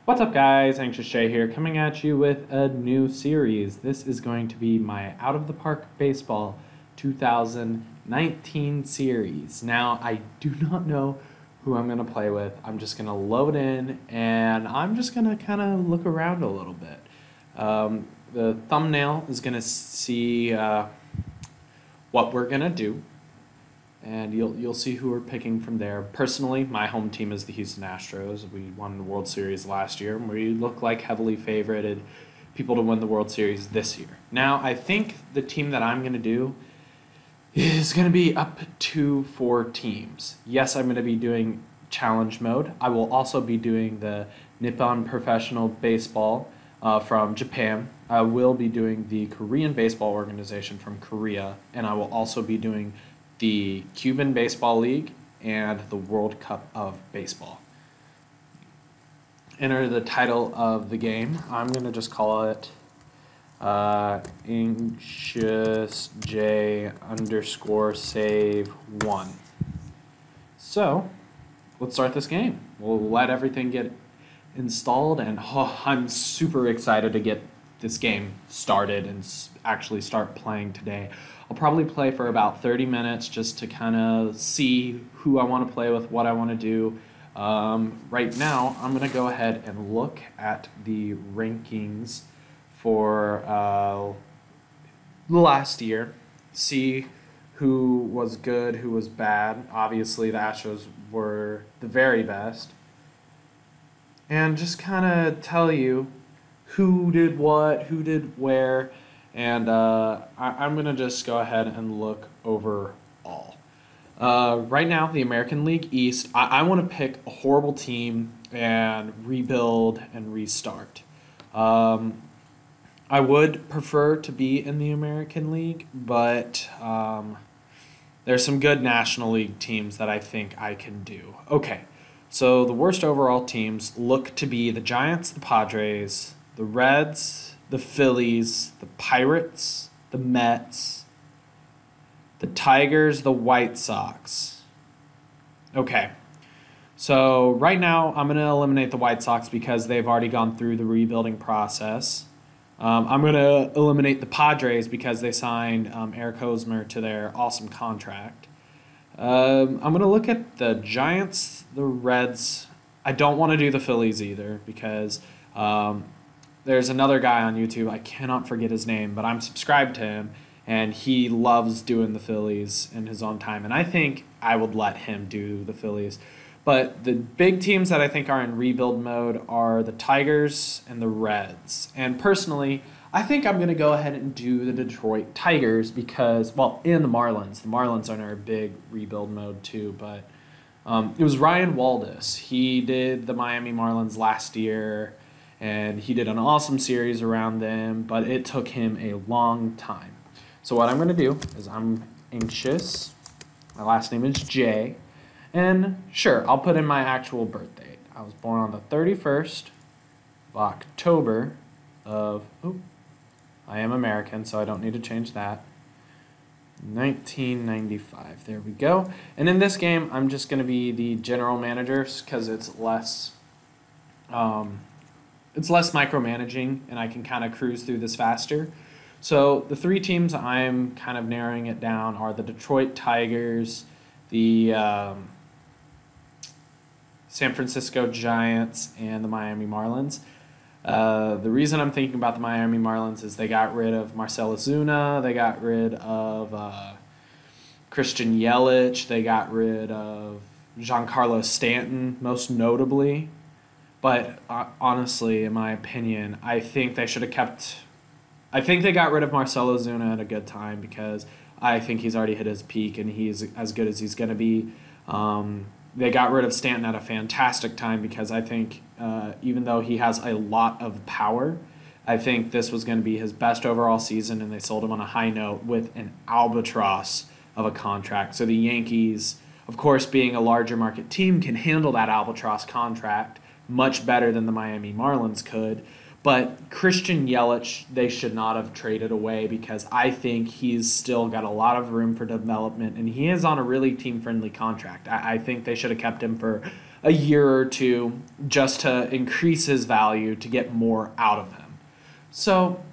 What's up, guys? AnxiousJ here, coming at you with a new series. This is going to be my Out of the Park Baseball 2019 series. Now, I do not know who I'm going to play with. I'm just going to load in, and I'm just going to kind of look around a little bit. The thumbnail is going to see what we're going to do, and you'll see who we're picking from there. Personally, my home team is the Houston Astros. We won the World Series last year, and we look like heavily favorited people to win the World Series this year. Now, I think the team that I'm going to do is going to be up to 4 teams. Yes, I'm going to be doing challenge mode. I will also be doing the Nippon Professional Baseball from Japan. I will be doing the Korean Baseball Organization from Korea, and I will also be doing the Cuban Baseball League and the World Cup of Baseball. Enter the title of the game. I'm going to just call it AnxiousJ_save1. So, let's start this game. We'll let everything get installed, and I'm super excited to get this game started and actually start playing today. I'll probably play for about 30 minutes just to kind of see who I want to play with, what I want to do. Right now, I'm going to go ahead and look at the rankings for last year, see who was good, who was bad. Obviously, the Astros were the very best. And just kind of tell you who did what, who did where, and I'm going to just go ahead and look overall. Right now, the American League East, I want to pick a horrible team and rebuild and restart. I would prefer to be in the American League, but there's some good National League teams that I think I can do. Okay, so the worst overall teams look to be the Giants, the Padres, the Reds, the Phillies, the Pirates, the Mets, the Tigers, the White Sox. Okay, so right now I'm going to eliminate the White Sox because they've already gone through the rebuilding process. I'm going to eliminate the Padres because they signed Eric Hosmer to their awesome contract. I'm going to look at the Giants, the Reds. I don't want to do the Phillies either because there's another guy on YouTube, I cannot forget his name, but I'm subscribed to him, and he loves doing the Phillies in his own time, and I think I would let him do the Phillies. But the big teams that I think are in rebuild mode are the Tigers and the Reds. And personally, I think I'm going to go ahead and do the Detroit Tigers because, well, and the Marlins. The Marlins are in a big rebuild mode too, but it was Ryan Waldes. He did the Miami Marlins last year, and he did an awesome series around them, but it took him a long time. So what I'm going to do is I'm anxious. My last name is J. And sure, I'll put in my actual birth date. I was born on the 31st of October of, I am American, so I don't need to change that. 1995. There we go. And in this game, I'm just going to be the general manager because it's less micromanaging, and I can kind of cruise through this faster. So the 3 teams I'm kind of narrowing it down are the Detroit Tigers, the San Francisco Giants, and the Miami Marlins. The reason I'm thinking about the Miami Marlins is they got rid of Marcell Ozuna, they got rid of Christian Yelich, they got rid of Giancarlo Stanton, most notably. But honestly, in my opinion, I think they should have kept. I think they got rid of Marcell Ozuna at a good time because I think he's already hit his peak and he's as good as he's going to be. They got rid of Stanton at a fantastic time because I think even though he has a lot of power, I think this was going to be his best overall season, and they sold him on a high note with an albatross of a contract. So the Yankees, of course, being a larger market team, can handle that albatross contract much better than the Miami Marlins could. But Christian Yelich, they should not have traded away because I think he's still got a lot of room for development, and he is on a really team-friendly contract. I think they should have kept him for a year or two just to increase his value to get more out of him. So,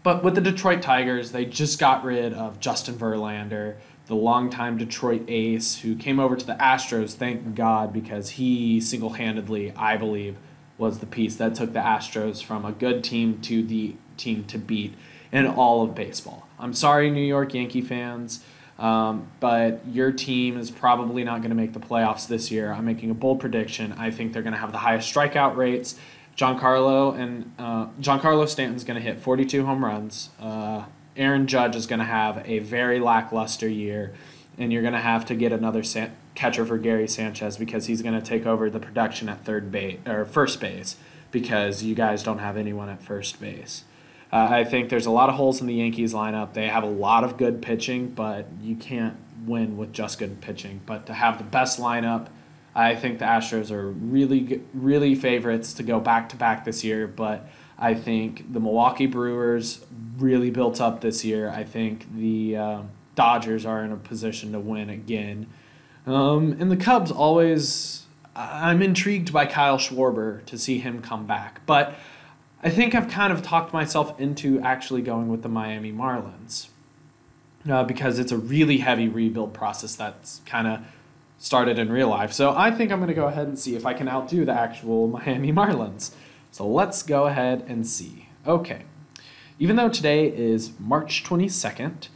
but with the Detroit Tigers, they just got rid of Justin Verlander, the longtime Detroit ace who came over to the Astros, thank God, because he single-handedly, I believe, was the piece that took the Astros from a good team to the team to beat in all of baseball. I'm sorry, New York Yankee fans, but your team is probably not going to make the playoffs this year. I'm making a bold prediction. I think they're going to have the highest strikeout rates. Giancarlo Stanton's going to hit 42 home runs. Aaron Judge is going to have a very lackluster year, and you're going to have to get another catcher for Gary Sanchez because he's going to take over the production at first base because you guys don't have anyone at first base. I think there's a lot of holes in the Yankees lineup. They have a lot of good pitching, but you can't win with just good pitching. But to have the best lineup, I think the Astros are really favorites to go back-to-back this year, but I think the Milwaukee Brewers really built up this year. I think the Dodgers are in a position to win again. And the Cubs always, I'm intrigued by Kyle Schwarber to see him come back. But I think I've kind of talked myself into actually going with the Miami Marlins because it's a really heavy rebuild process that's kind of started in real life. So I think I'm going to go ahead and see if I can outdo the actual Miami Marlins. So let's go ahead and see. Okay. Even though today is March 22nd,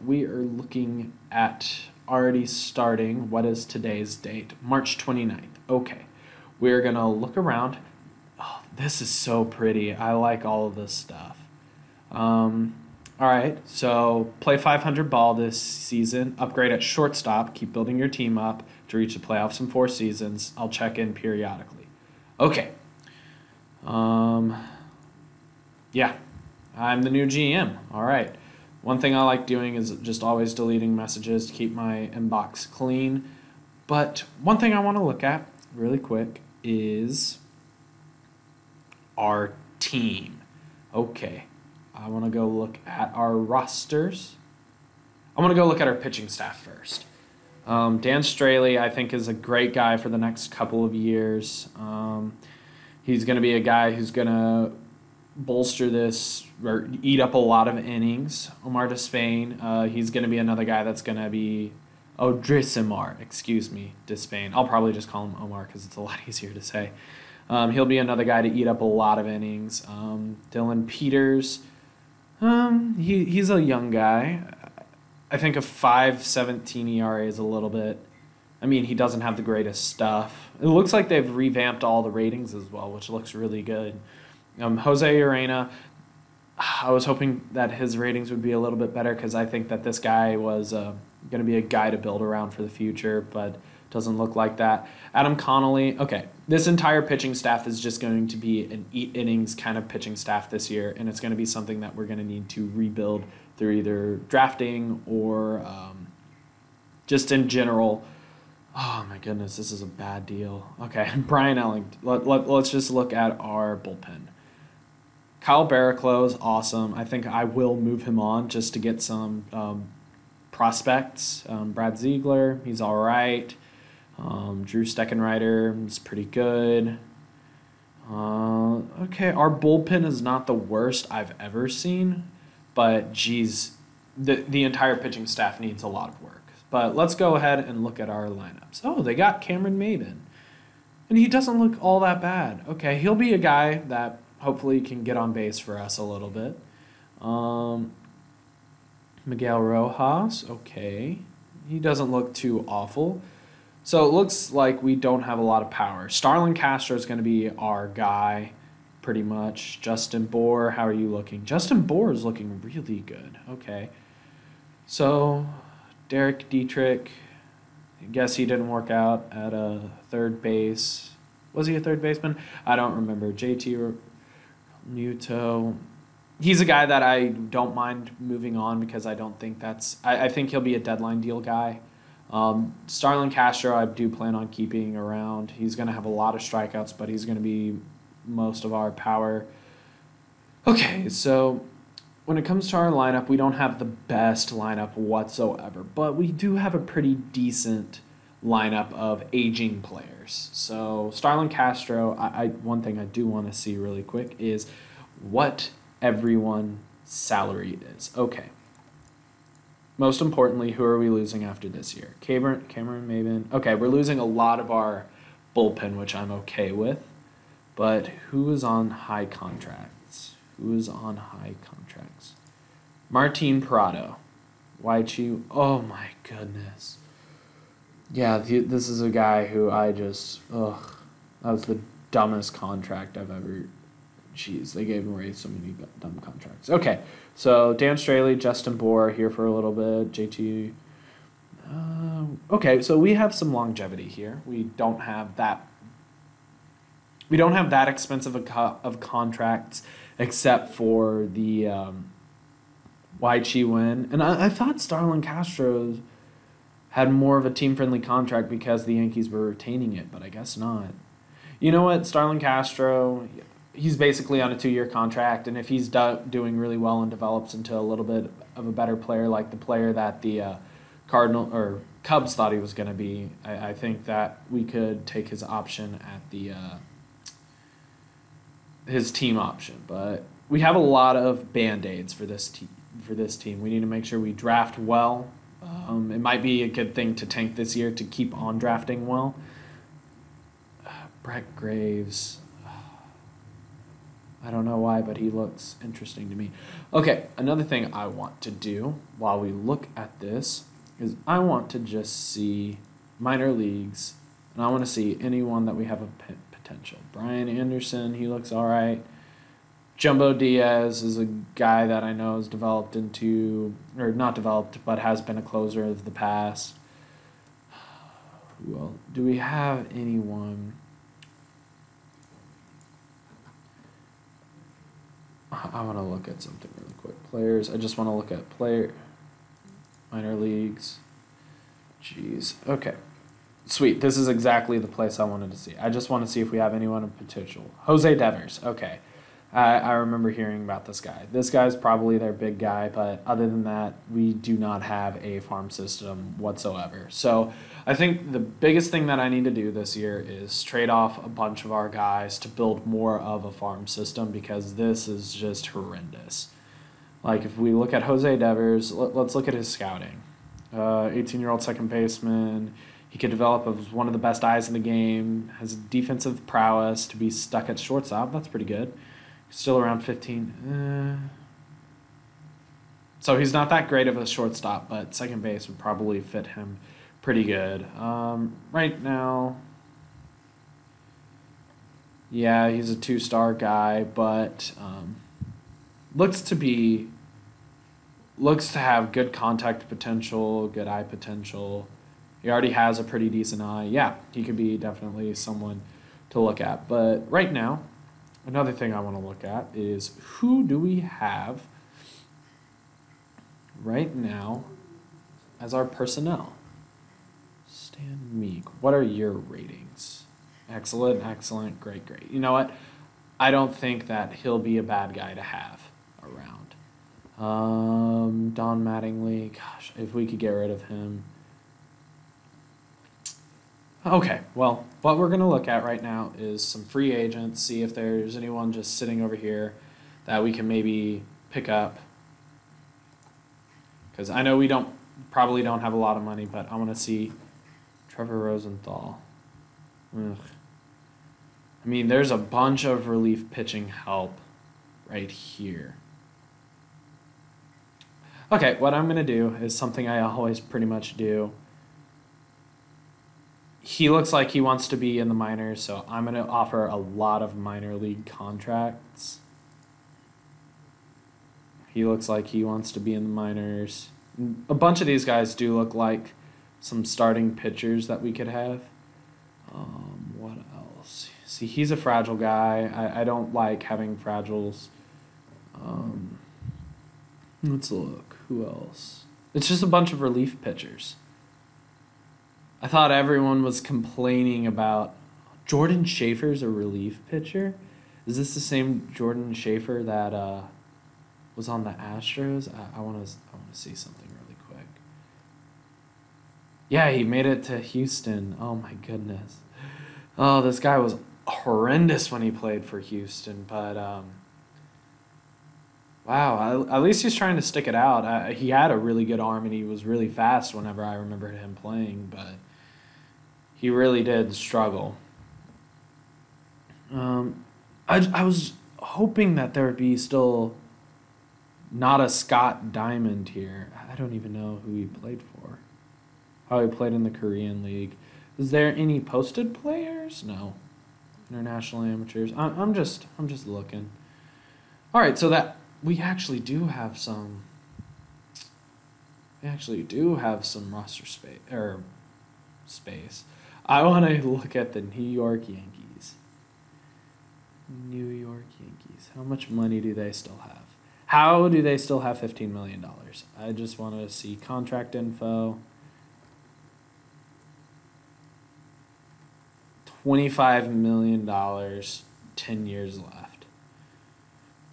we are looking at already starting, what is today's date? March 29th. Okay. We're going to look around. Oh, this is so pretty. I like all of this stuff. All right, so play 500 ball this season, upgrade at shortstop, keep building your team up to reach the playoffs in 4 seasons. I'll check in periodically. Okay. Yeah, I'm the new GM. All right. One thing I like doing is just always deleting messages to keep my inbox clean. But one thing I want to look at really quick is our team. Okay. I want to go look at our rosters. I want to go look at our pitching staff first. Dan Straley, I think, is a great guy for the next couple of years. He's going to be a guy who's going to bolster this or eat up a lot of innings. Omar Despain, he's going to be another guy that's going to be Drisimar, Despain. I'll probably just call him Omar because it's a lot easier to say. He'll be another guy to eat up a lot of innings. Dylan Peters, he's a young guy. I think a 5.17 ERA is a little bit. I mean, he doesn't have the greatest stuff. It looks like they've revamped all the ratings as well, which looks really good. Jose Urena, I was hoping that his ratings would be a little bit better because I think that this guy was going to be a guy to build around for the future, but doesn't look like that. Adam Connolly, okay, this entire pitching staff is just going to be an 8 innings kind of pitching staff this year, and it's going to be something that we're going to need to rebuild through either drafting or just in general. Oh my goodness, this is a bad deal. Okay, Brian Ellington. Let's just look at our bullpen. Kyle Barraclough is awesome. I think I will move him on just to get some prospects. Brad Ziegler, he's all right. Drew Steckenrider is pretty good. Okay, our bullpen is not the worst I've ever seen, but geez, the entire pitching staff needs a lot of work. But let's go ahead and look at our lineups. Oh, they got Cameron Maybin, and he doesn't look all that bad. Okay, he'll be a guy that hopefully can get on base for us a little bit. Miguel Rojas, okay, he doesn't look too awful. So it looks like we don't have a lot of power. Starlin Castro is going to be our guy, pretty much. Justin Bour, how are you looking? Justin Bour is looking really good. Okay. So Derek Dietrich, I guess he didn't work out at a third base. Was he a third baseman? I don't remember. JT Muto. He's a guy that I don't mind moving on because I don't think that's... I think he'll be a deadline deal guy. Starlin Castro, I do plan on keeping around. He's going to have a lot of strikeouts, but he's going to be most of our power. Okay, so when it comes to our lineup, we don't have the best lineup whatsoever, but we do have a pretty decent lineup of aging players. So Starlin Castro, one thing I do want to see really quick is what everyone's salary is. Okay. Most importantly, who are we losing after this year? Cameron Maven. Okay, we're losing a lot of our bullpen, which I'm okay with. But who is on high contracts? Who is on high contracts? Martin Prado. Waichi. Oh my goodness. Yeah, this is a guy who I just, ugh. That was the dumbest contract I've ever. Jeez, they gave away so many dumb contracts. Okay, so Dan Straley, Justin Bohr here for a little bit. JT. Okay, so we have some longevity here. We don't have that expensive of contracts except for the Waichi win. And I thought Starlin Castro had more of a team-friendly contract because the Yankees were retaining it, but I guess not. You know what? Starlin Castro, he's basically on a 2-year contract, and if he's doing really well and develops into a little bit of a better player, like the player that the Cubs thought he was going to be, I think that we could take his option at the his team option. But we have a lot of band-aids for this team. We need to make sure we draft well. It might be a good thing to tank this year to keep on drafting well. Brett Graves. I don't know why, but he looks interesting to me. Okay, another thing I want to do while we look at this is I want to just see minor leagues, and I want to see anyone that we have a potential. Brian Anderson, he looks all right. Jumbo Diaz is a guy that I know has developed into, or not developed, but has been a closer of the past. Well, do we have anyone? I want to look at something really quick. Players. I just want to look at minor leagues. Jeez. Okay. Sweet. This is exactly the place I wanted to see. I just want to see if we have anyone of potential. Jose Devers. Okay. I remember hearing about this guy. This guy's probably their big guy, but other than that, we do not have a farm system whatsoever. So I think the biggest thing that I need to do this year is trade off a bunch of our guys to build more of a farm system, because this is just horrendous. Like, if we look at Jose Devers, let's look at his scouting. 18-year-old second baseman. He could develop as one of the best eyes in the game, has defensive prowess to be stuck at shortstop. That's pretty good. Still around 15. So he's not that great of a shortstop, but second base would probably fit him pretty good. Right now, yeah, he's a 2-star guy, but looks to have good contact potential, good eye potential. He already has a pretty decent eye. Yeah, he could be definitely someone to look at. But right now, another thing I want to look at is who do we have right now as our personnel? Stan Meek, what are your ratings? Excellent, excellent, great, great. You know what? I don't think that he'll be a bad guy to have around. Don Mattingly, gosh, if we could get rid of him. Okay, well, what we're going to look at right now is some free agents, see if there's anyone just sitting over here that we can maybe pick up. Because I know we probably don't have a lot of money, but I want to see Trevor Rosenthal. Ugh. I mean, there's a bunch of relief pitching help right here. Okay, what I'm going to do is something I always pretty much do. He looks like he wants to be in the minors, so I'm going to offer a lot of minor league contracts. He looks like he wants to be in the minors. A bunch of these guys do look like some starting pitchers that we could have. What else? See, he's a fragile guy. I don't like having fragiles. Let's look. Who else? It's just a bunch of relief pitchers. I thought everyone was complaining about Jordan Schafer's a relief pitcher. Is this the same Jordan Schafer that was on the Astros? I want to see something really quick. Yeah, he made it to Houston. Oh my goodness. Oh, this guy was horrendous when he played for Houston, but wow, at least he's trying to stick it out. He had a really good arm and he was really fast whenever I remember him playing, but he really did struggle. I was hoping that there would be still not a Scott Diamond here. I don't even know who he played for. Oh, he played in the Korean League. Is there any posted players? No. International amateurs. I'm just looking. All right, so that we actually do have some. We actually do have some roster space. I want to look at the New York Yankees. New York Yankees. How much money do they still have? How do they still have $15 million? I just want to see contract info. $25 million, 10 years left.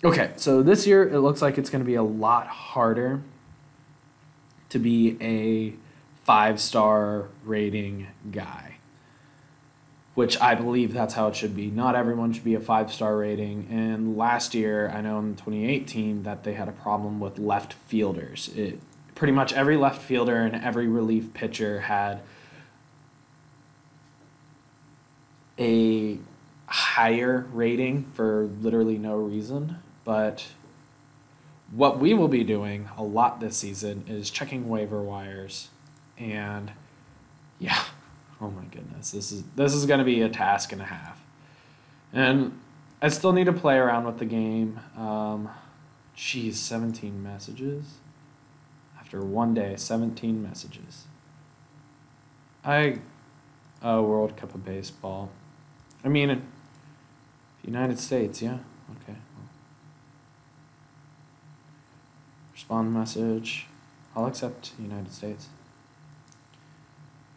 Okay, so this year it looks like it's going to be a lot harder to be a 5-star rating guy, which I believe that's how it should be. Not everyone should be a 5-star rating. And last year, I know in 2018 that they had a problem with left fielders. Pretty much every left fielder and every relief pitcher had a higher rating for literally no reason. But what we will be doing a lot this season is checking waiver wires, and yeah, oh my goodness, this is going to be a task and a half. And I still need to play around with the game. Geez, 17 messages after one day. 17 messages. World Cup of Baseball. I mean, United States, yeah. Okay. Respond message. I'll accept United States.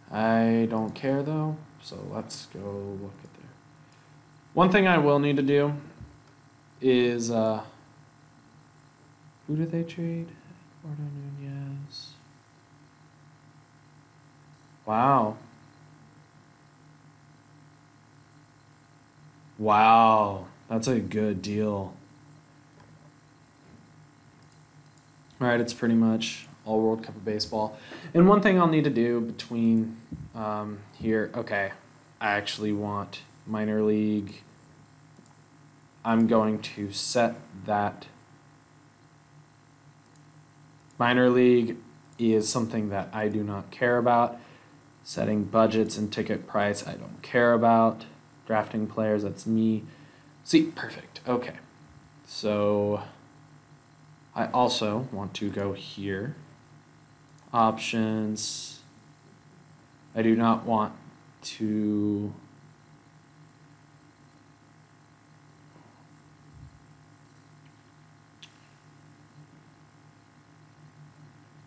I don't care though, so let's go look at there. One thing I will need to do is who did they trade? Eduardo Nunez. Wow. Wow, that's a good deal. All right, it's pretty much all World Cup of Baseball. And one thing I'll need to do between here, okay, I actually want minor league. I'm going to set that. Minor league is something that I do not care about. Setting budgets and ticket price, I don't care about. Drafting players, that's me. See, perfect. Okay. So I also want to go here. Options. I do not want to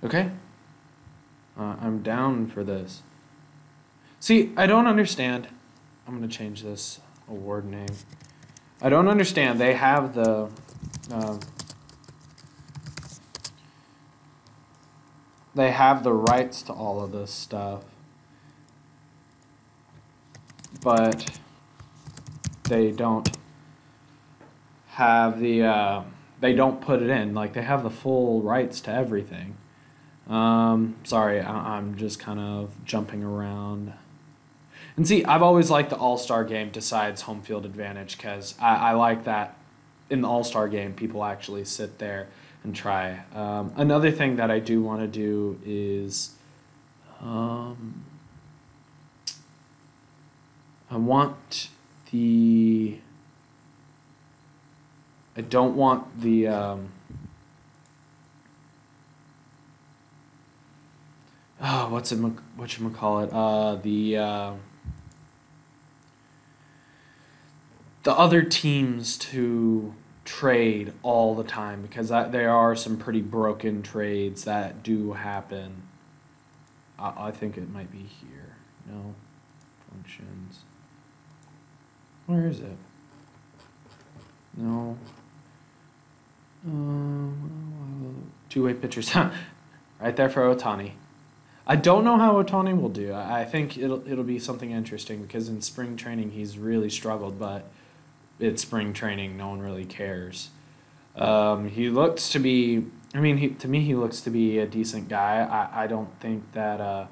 okay. I'm down for this. See, I don't understand. I'm going to change this award name. I don't understand. They have the rights to all of this stuff, but they don't have the they don't put it in. Like, they have the full rights to everything. Sorry, I'm just kind of jumping around. And see, I've always liked the All-Star game decides home field advantage, because I like that in the All-Star game people actually sit there and try. Another thing that I do want to do is I don't want the whatchamacallit, the other teams to trade all the time, because there are some pretty broken trades that do happen. I think it might be here. No. Functions. Where is it? No. Two-way pitchers. Right there for Ohtani. I don't know how Ohtani will do. I think it'll be something interesting because in spring training he's really struggled, but it's spring training, no one really cares. He looks to be. I mean, to me he looks to be a decent guy. I don't think that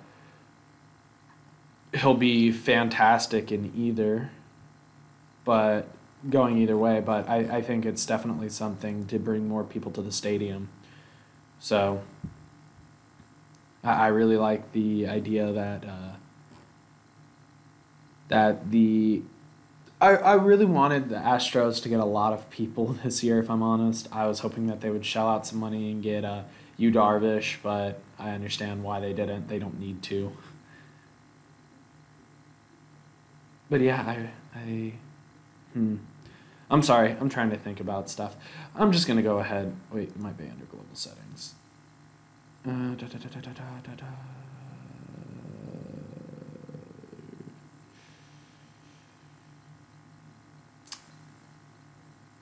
he'll be fantastic in either, but going either way. But I think it's definitely something to bring more people to the stadium. So I really like the idea I really wanted the Astros to get a lot of people this year, if I'm honest. I was hoping that they would shell out some money and get Yu Darvish, but I understand why they didn't. They don't need to. But yeah, I'm sorry. I'm trying to think about stuff. I'm just going to go ahead. Wait, it might be under global settings.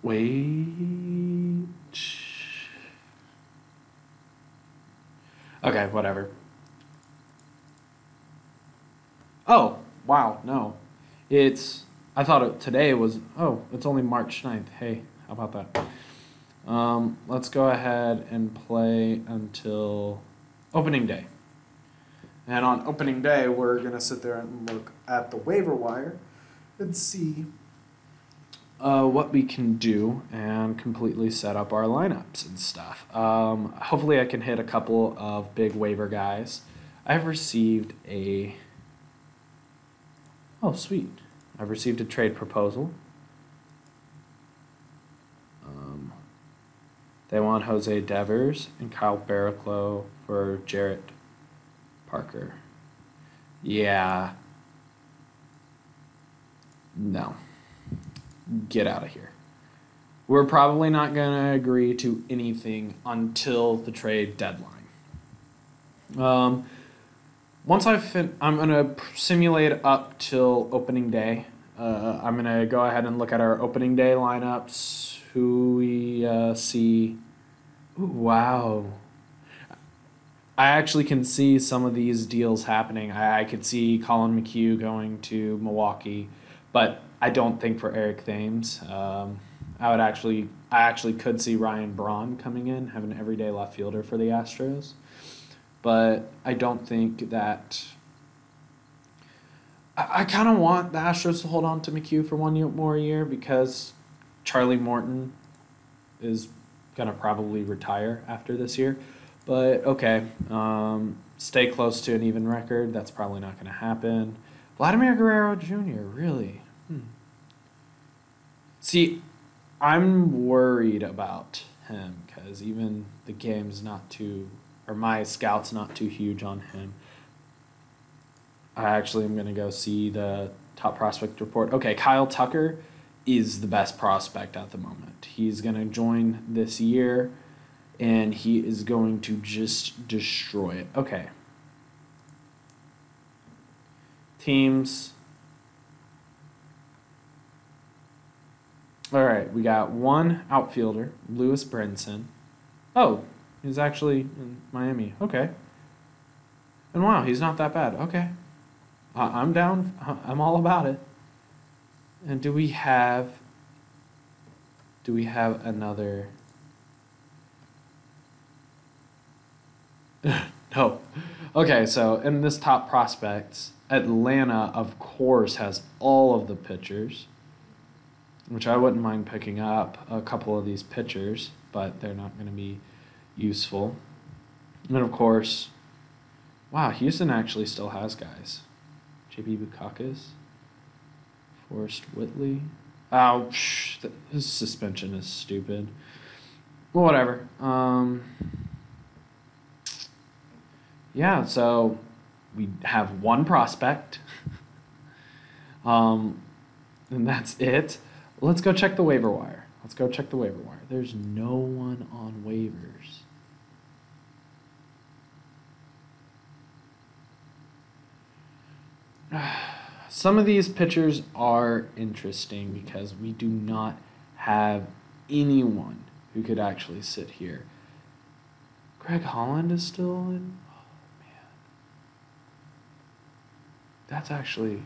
Wait. Okay, whatever. Oh, wow, no. I thought today was, it's only March 9th. Hey, how about that? Let's go ahead and play until opening day. And on opening day, we're going to sit there and look at the waiver wire and see what we can do and completely set up our lineups and stuff. Hopefully I can hit a couple of big waiver guys. I've received oh, sweet. I've received a trade proposal. They want Jose Devers and Kyle Barraclough for Jarrett Parker. Yeah. No. Get out of here. We're probably not going to agree to anything until the trade deadline. Once I'm going to simulate up till opening day. I'm going to go ahead and look at our opening day lineups, who we see. Ooh, wow. I actually can see some of these deals happening. I could see Colin McHugh going to Milwaukee, but I don't think for Eric Thames. I actually could see Ryan Braun coming in, having an everyday left fielder for the Astros. But I don't think that. I kind of want the Astros to hold on to McHugh for one more year because Charlie Morton is going to probably retire after this year. But okay, stay close to an even record. That's probably not going to happen. Vladimir Guerrero Jr., really? See, I'm worried about him because even the game's not too, or my scout's not too huge on him. I actually am going to go see the top prospect report. Okay, Kyle Tucker is the best prospect at the moment. He's going to join this year, and he is going to just destroy it. Okay. Teams. All right, we got one outfielder, Lewis Brinson. Oh, he's actually in Miami. Okay. And wow, he's not that bad. Okay. I'm down. I'm all about it. And do we have another? No. Okay, so in this top prospects, Atlanta, of course, has all of the pitchers, which I wouldn't mind picking up a couple of these pitchers, but they're not going to be useful. And of course, wow, Houston actually still has guys. J.B. Buchholz, Forrest Whitley. Oh, his suspension is stupid. Well, whatever. Yeah, so we have one prospect. And that's it. Let's go check the waiver wire. There's no one on waivers. Some of these pitchers are interesting because we do not have anyone who could actually sit here. Greg Holland is still in. Oh, man. That's actually...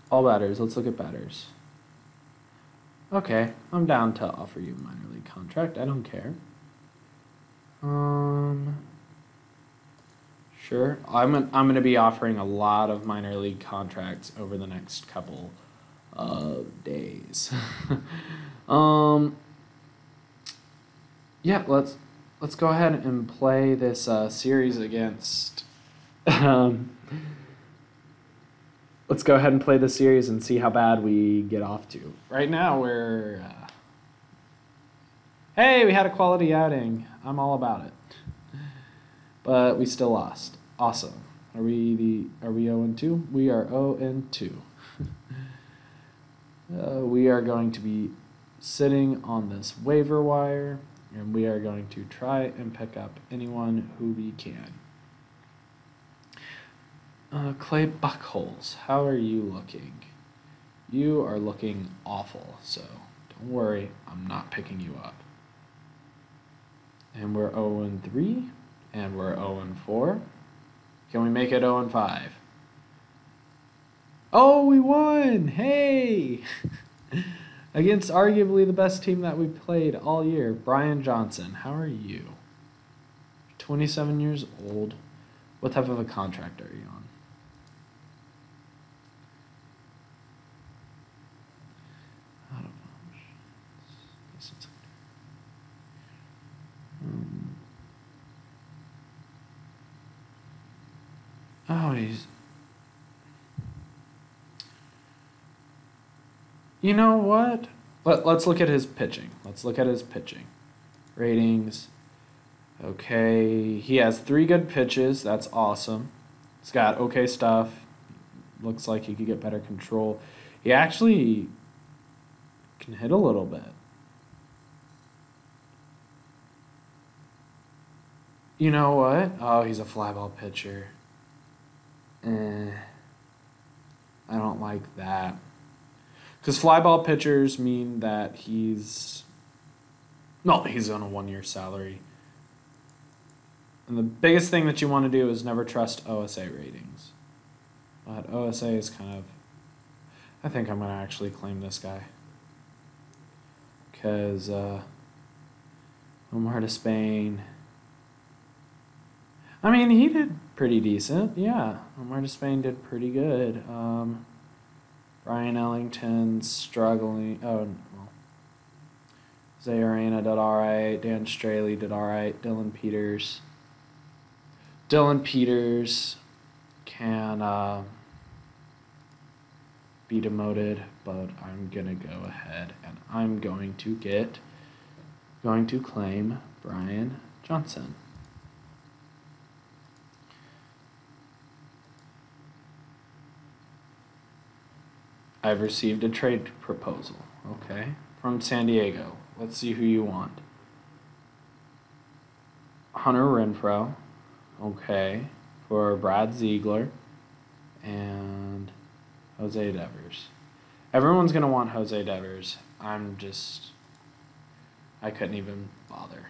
all batters. Let's look at batters. Okay, I'm down to offer you a minor league contract. I don't care. Sure. I'm gonna be offering a lot of minor league contracts over the next couple of days. Yeah, let's go ahead and play this series against. Let's go ahead and play the series and see how bad we get off to. Right now we're. Hey, we had a quality outing. I'm all about it. But we still lost. Awesome. Are we 0-2? We are 0-2. We are going to be sitting on this waiver wire, and we are going to try and pick up anyone who we can. Clay Buchholz, how are you looking? You are looking awful, so don't worry, I'm not picking you up. And we're 0-3, and we're 0-4. Can we make it 0-5? Oh, we won! Hey! Against arguably the best team that we played all year, Bryan Johnson. How are you? 27 years old. What type of a contract are you on? Oh, he's... You know what? Let's look at his pitching. Ratings. Okay, he has 3 good pitches. That's awesome. He's got okay stuff. Looks like he could get better control. He actually can hit a little bit. You know what? Oh, he's a fly ball pitcher. I don't like that. Because fly ball pitchers mean that he's on a 1-year salary. And the biggest thing that you want to do is never trust OSA ratings. But OSA is kind of... I think I'm going to actually claim this guy. Because Omar to Spain... I mean, he did pretty decent. Yeah, Omar to Spain did pretty good. Brian Ellington's struggling. Oh, well. Zay Arena did all right. Dan Straley did all right. Dylan Peters can be demoted, but I'm going to go ahead and I'm going to claim Bryan Johnson. I've received a trade proposal, okay, from San Diego. Let's see who you want. Hunter Renfroe, okay, for Brad Ziegler, and Jose Devers. Everyone's going to want Jose Devers. I couldn't even bother.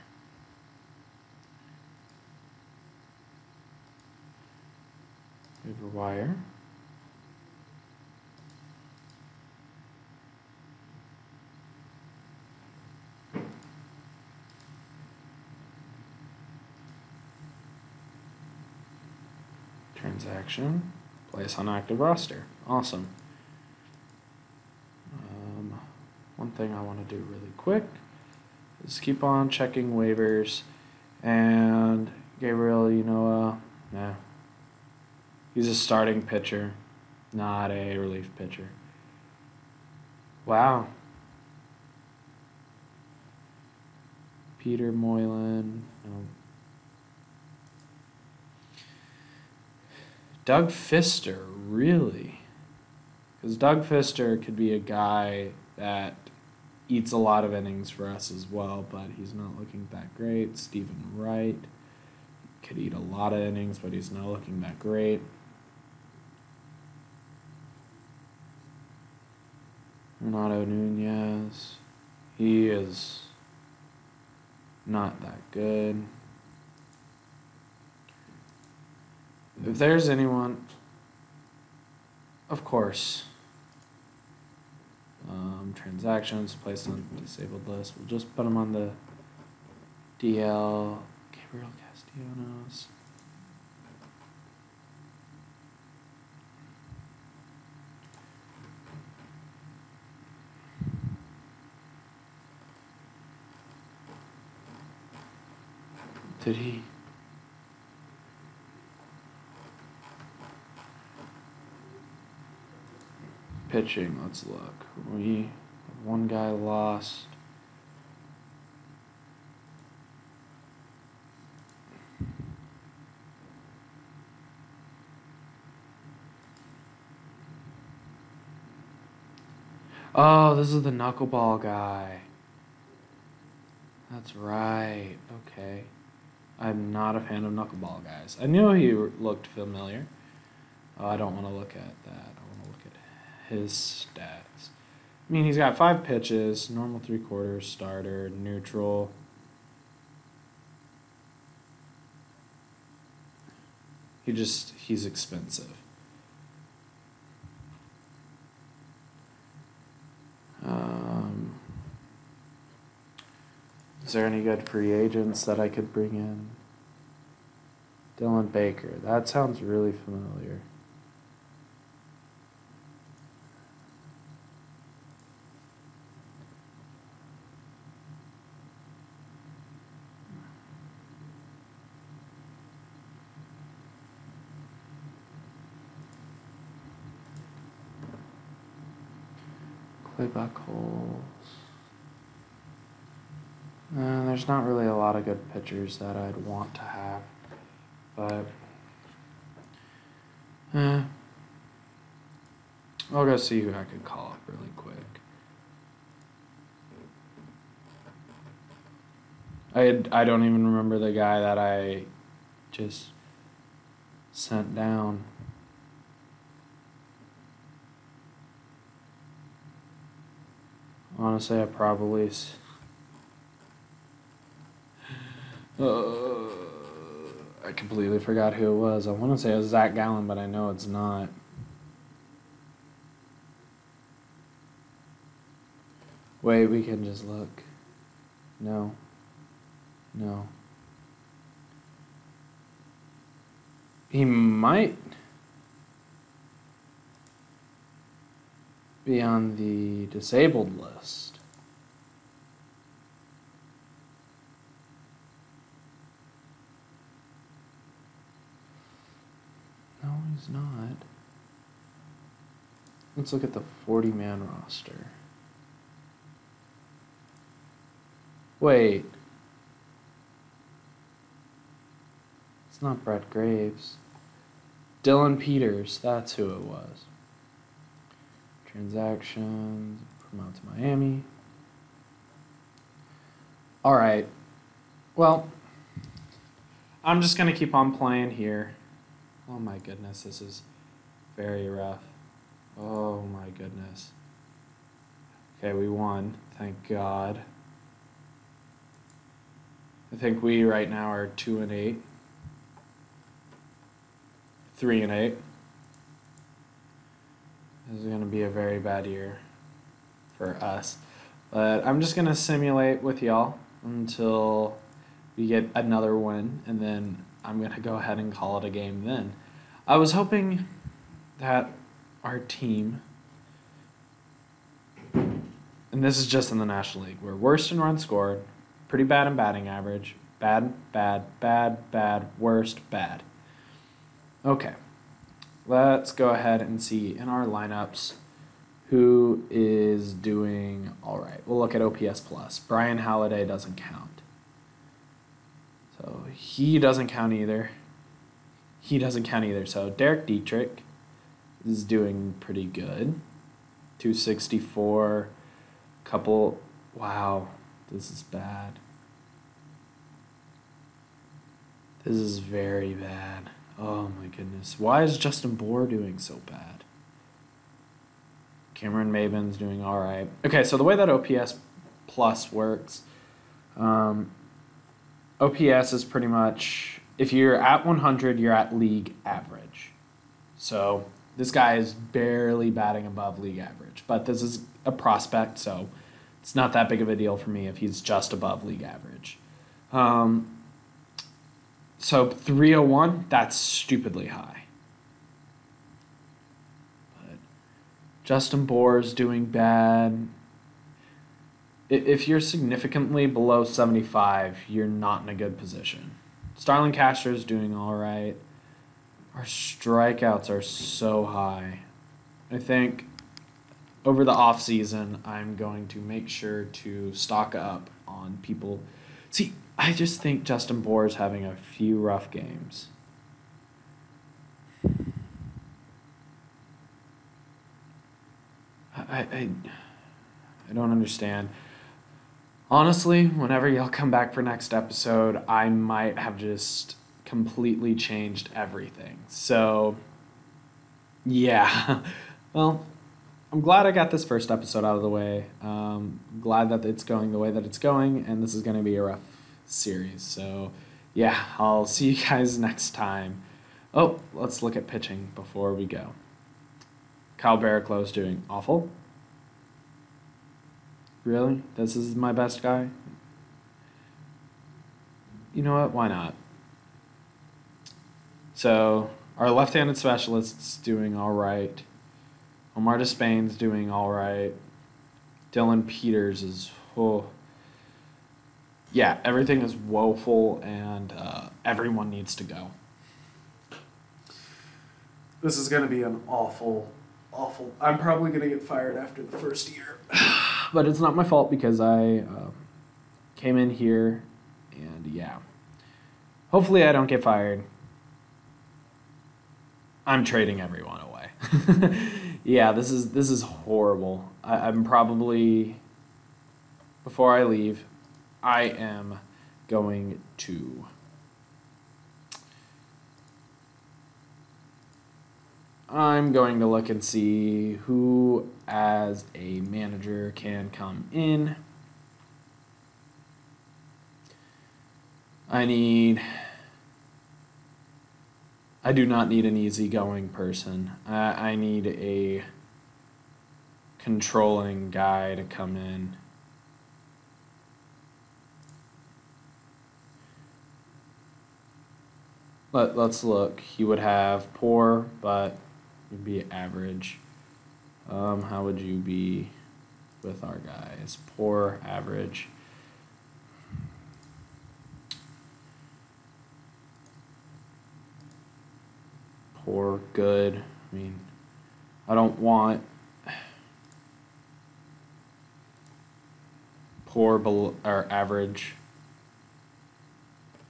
Waiver wire. Transaction, place on active roster. Awesome. One thing I want to do really quick is keep on checking waivers. And Gabriel Ynoa, nah. He's a starting pitcher, not a relief pitcher. Wow. Peter Moylan, no. Doug Fister, really? Because Doug Fister could be a guy that eats a lot of innings for us as well, but he's not looking that great. Stephen Wright could eat a lot of innings, but he's not looking that great. Renato Nunez. He is not that good. If there's anyone, of course, transactions placed on disabled list. We'll just put them on the DL. Gabriel Castellanos. Did he? Pitching, let's look. We have one guy lost. Oh, this is the knuckleball guy. That's right. Okay. I'm not a fan of knuckleball guys. I knew he looked familiar. Oh, I don't want to look at that. I want to look at his stats. I mean, he's got 5 pitches, normal 3/4, starter, neutral. He's expensive. Is there any good free agents that I could bring in? Dylan Baker. That sounds really familiar. Buchholz. There's not really a lot of good pitchers that I'd want to have, but I'll go see who I could call up really quick. I don't even remember the guy that I just sent down. Honestly, I probably... I completely forgot who it was. I want to say it was Zach Gallen, but I know it's not. Wait, we can just look. No. No. He might be on the disabled list. No, he's not. Let's look at the 40-man roster. Wait. It's not Brett Graves. Dylan Peters, that's who it was. Transactions, promote to Miami. All right. Well, I'm just going to keep on playing here. Oh my goodness, this is very rough. Oh my goodness. Okay, we won. Thank God. I think we right now are 2-8. 3-8. This is going to be a very bad year for us. But I'm just going to simulate with y'all until we get another win, and then I'm going to go ahead and call it a game then. I was hoping that our team, and this is just in the National League, we're worst in runs scored, pretty bad in batting average, bad, worst, bad. Okay, let's go ahead and see in our lineups who is doing all right. We'll look at OPS plus. Brian Halladay doesn't count. So he doesn't count either. So Derek Dietrich is doing pretty good. 264, wow, this is bad. This is very bad. Oh my goodness. Why is Justin Bohr doing so bad? Cameron Maben's doing all right. Okay, so the way that OPS plus works. OPS is pretty much, if you're at 100, you're at league average. So this guy is barely batting above league average, but this is a prospect, so it's not that big of a deal for me if he's just above league average. So 301, that's stupidly high. But Justin Bour's doing bad. If you're significantly below 75, you're not in a good position. Starlin Castro's doing all right. Our strikeouts are so high. I think over the off season, I'm going to make sure to stock up on people. See, I just think Justin Bour's having a few rough games. I don't understand. Honestly, whenever y'all come back for next episode, I might have just completely changed everything. So, yeah. Well, I'm glad I got this first episode out of the way. Glad that it's going the way that it's going, and this is going to be a rough series. So, yeah, I'll see you guys next time. Oh, let's look at pitching before we go. Kyle Barraclough's doing awful. Really? This is my best guy? You know what? Why not? So, our left-handed specialist's doing all right. Omar Despain's doing all right. Dylan Peters is... Oh. Yeah, everything is woeful, and everyone needs to go. This is going to be an awful... I'm probably going to get fired after the first year. But it's not my fault because I came in here, and yeah. Hopefully I don't get fired. I'm trading everyone away. Yeah, this is horrible. I'm probably, before I leave, I am going to... I'm going to look and see who, as a manager, can come in. I do not need an easygoing person. I need a controlling guy to come in. Let's look. He would have poor, but would be average. How would you be with our guys? Poor, average. Poor, good. I mean, I don't want poor or average.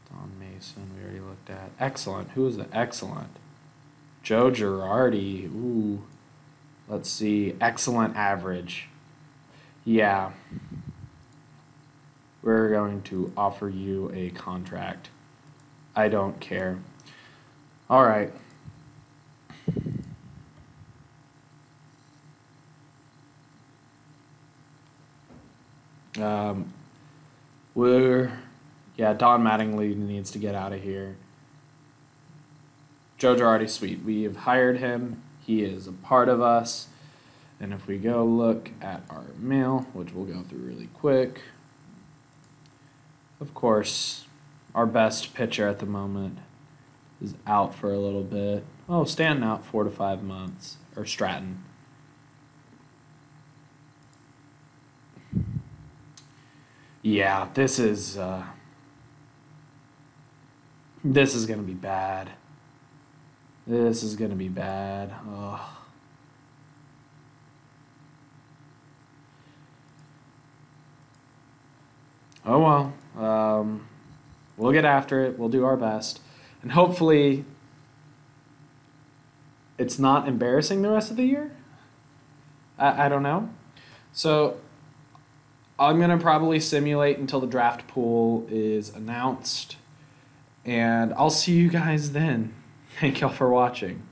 Don Mason, we already looked at. Excellent. Who is the excellent? Joe Girardi. Ooh. Let's see. Excellent average. Yeah. We're going to offer you a contract. I don't care. All right. Don Mattingly needs to get out of here. Joe Girardi, sweet. We have hired him. He is a part of us. And if we go look at our mail, which we'll go through really quick, of course, our best pitcher at the moment is out for a little bit. Oh, Stanton out 4 to 5 months. Or Stratton. Yeah, this is going to be bad. This is going to be bad. Ugh. Oh well. We'll get after it. We'll do our best. And hopefully it's not embarrassing the rest of the year. I don't know. So I'm going to probably simulate until the draft pool is announced. And I'll see you guys then. Thank y'all for watching.